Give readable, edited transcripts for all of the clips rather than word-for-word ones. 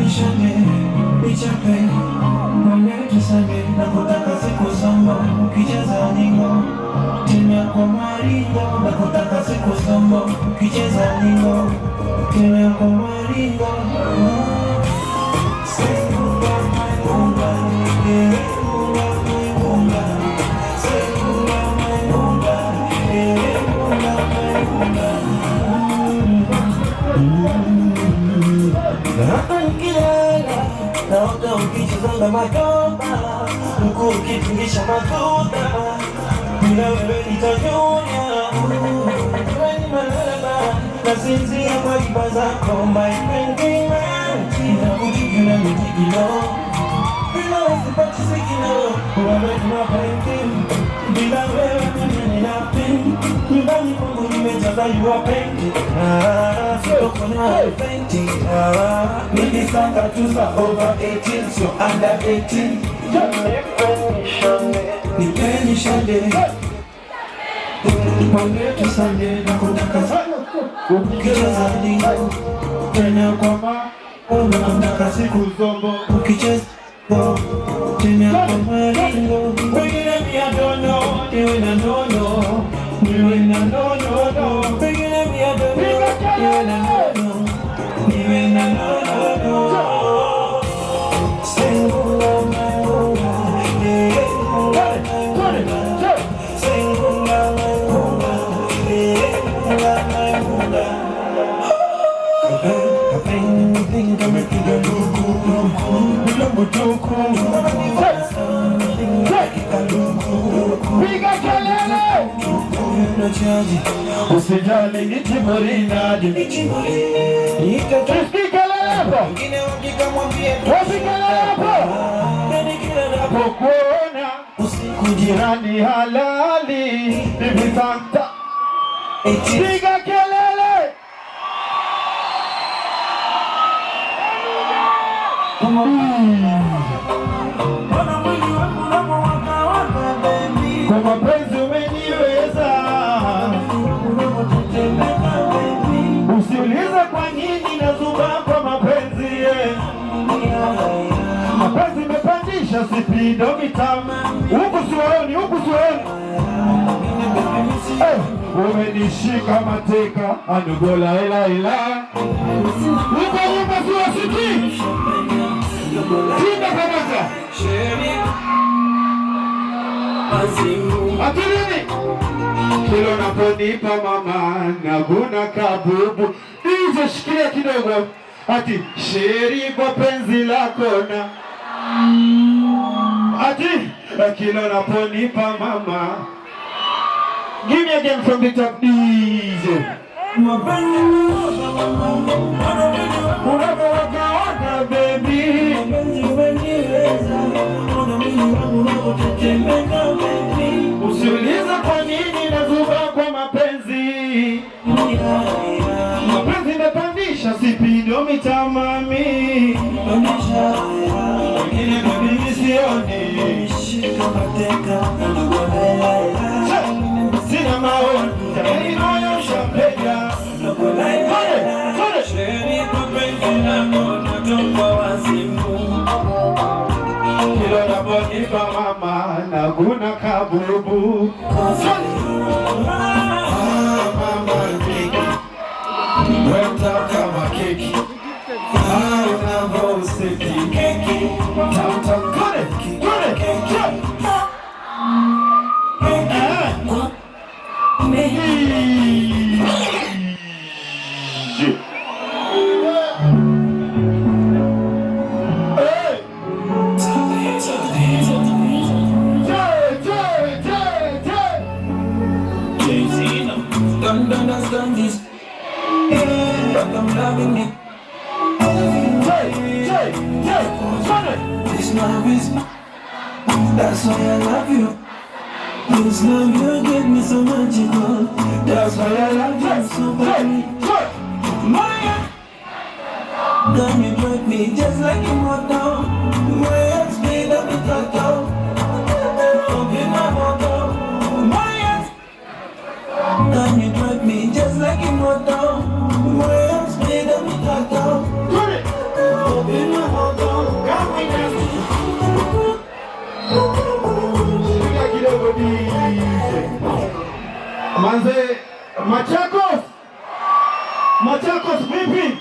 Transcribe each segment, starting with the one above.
nishane, nichape, mwenyewe sane, na kutaka siku samba, ukicheza ningo. Timia kwa maringo, na kutaka siku samba, ukicheza ningo. Timia kwa maringo. Naota ukicheza makomba, mkuu ukitingisha matuta, bila wewe nitanyonya. Wewe ni malaba, nasinzia kwa iba zako, my friend nakujikina mijikino, bila wewe sipati sikino. Wewe ni mapenzi, bila wewe mimi ni nothing. Nyumbani kwangu nimejaza you are painted. Sio kuna painting. Nilisanga tuza over 18, so under 18. Nipeni shande, mwangetu sande, na kutaka sana ukicheza lingo. Tena kwamba unataka siku zombo, ukicheza tena kwamba lingo. Wengine mi I don't know, niwe na nono, niwe na nono. Wengine mi I don't know, niwe na nono, niwe na nono. Usijali nitimurina kuona usiku jirani halali hivi sasa. Piga kelele kwa mapenzi umeniweza. Usiulize kwa nini nazuma kwa mapenzi. Mapenzi imepandisha sipido mitamu. Huku siwaoni, huku siwaoni. Umenishika mateka anugola ila huko nyuma siwasikii. Tinda pamoja Atilini kilo naponipa mama naguna kabubu. Hizo shikilia kidogo. Ati sheri kwa penzi lako na ati kilo naponipa mama. Give me again from the top, DJ. Unawaka baby, usiulize kwa nini nazuba kwa mapenzi. Mapenzi imepandisha sipido mitamami. Wengine mimi sioni, sina maoni, jamani moyo shampega. Kilo naponipa mama naguna kabubu. Mama keki weta kama keki. Unavoseki keki tam kone Don't understand this, but I'm loving it. This love is mine, that's why I love you. This love you give me so magical, that's why I love you so much. Maya, then you break me just like a motor. My speed up the tattoo. Open my motor. Maya, then you break me just like a motor. My speed up the tattoo. Open my Manze, Machakos vipi?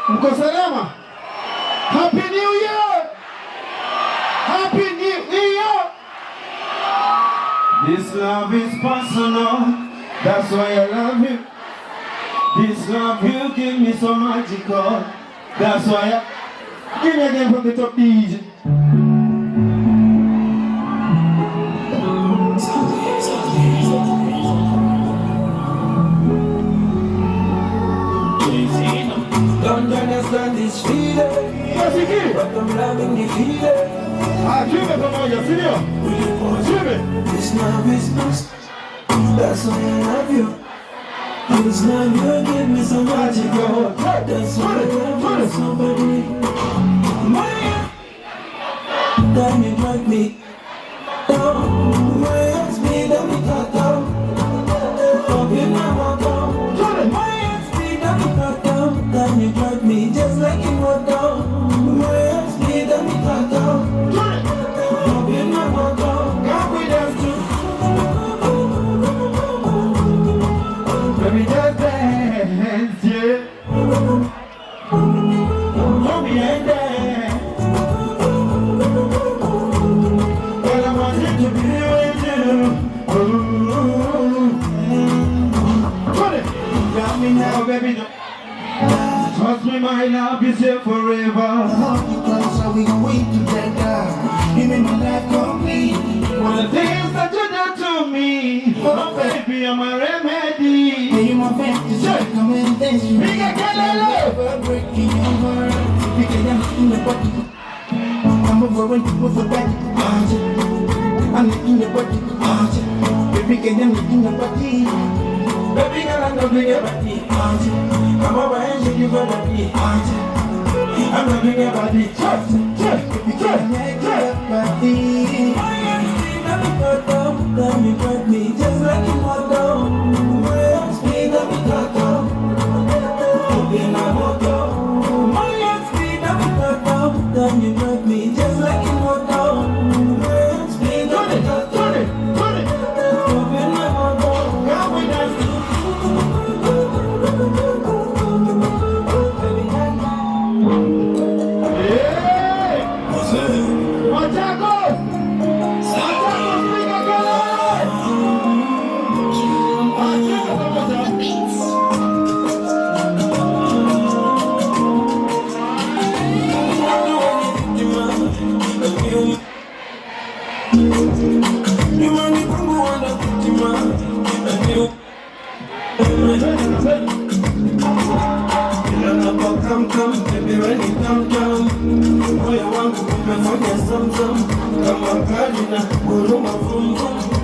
Mko salama? Happy New Year! Happy New Year! This love is personal, that's why I love you. This love you give me so magical, that's why I... Give me again from the top, DJ. Don't understand this feeling, but I'm loving the feeling. This love is must, that's why I love you. This love you give me so magical, that's why I love you. Somebody, my then you drag me down, my speed and me cut down. Up in my water, my speed and me cut down. Then you drag me just like you were down, my speed and me cut down. Up in my water, can't we dance too? Let me just dance, yeah. Hold me and dance. Well, I want you to be with you. Ooh. Put it. Got me now, baby. Trust me, my love is here forever. Hold you closer, we gon' wait together. You make my life complete. One of the things that you do to me, oh baby, I'm a remedy. Hey, you my fantasy, come and dance with me. Never breaking your heart. We can dance in the body. I'm over when you move it back. I'm in the body. Baby, can dance in the body. Baby, girl, I'm loving your body. Come over and shake your body. I'm loving your body. Baby, can make your body. Then you got me just like you want down. My speed and me cut down. Open my motor. My speed and me cut down. Then you got me just like you want down. My speed and me cut down. Open my motor. Now we dance. Yeah! What's it? Machakos! Come, baby, when you come down, oh, you want to come and forget some. Come on, Cardina, go my phone.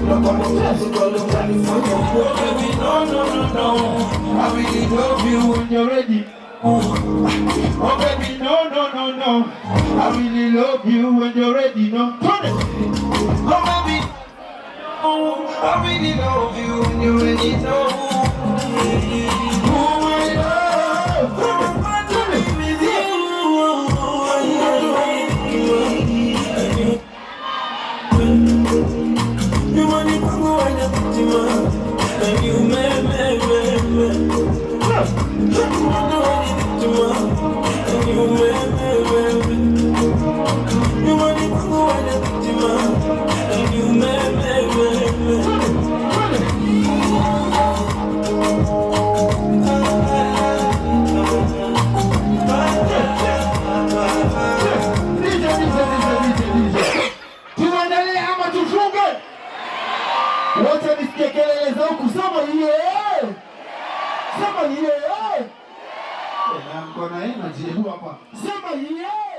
Look on the class, go to California. Oh, baby, no. I really love you when you're ready. Oh, baby, no. I really love you when you're ready, no. Turn it. Oh, baby, I really love you when you're ready, no. Oh, my love. Wote nisikie kelele za huku, sema yeye. Sema yeye. Na mkono hii na jibu hapa. Sema yeye.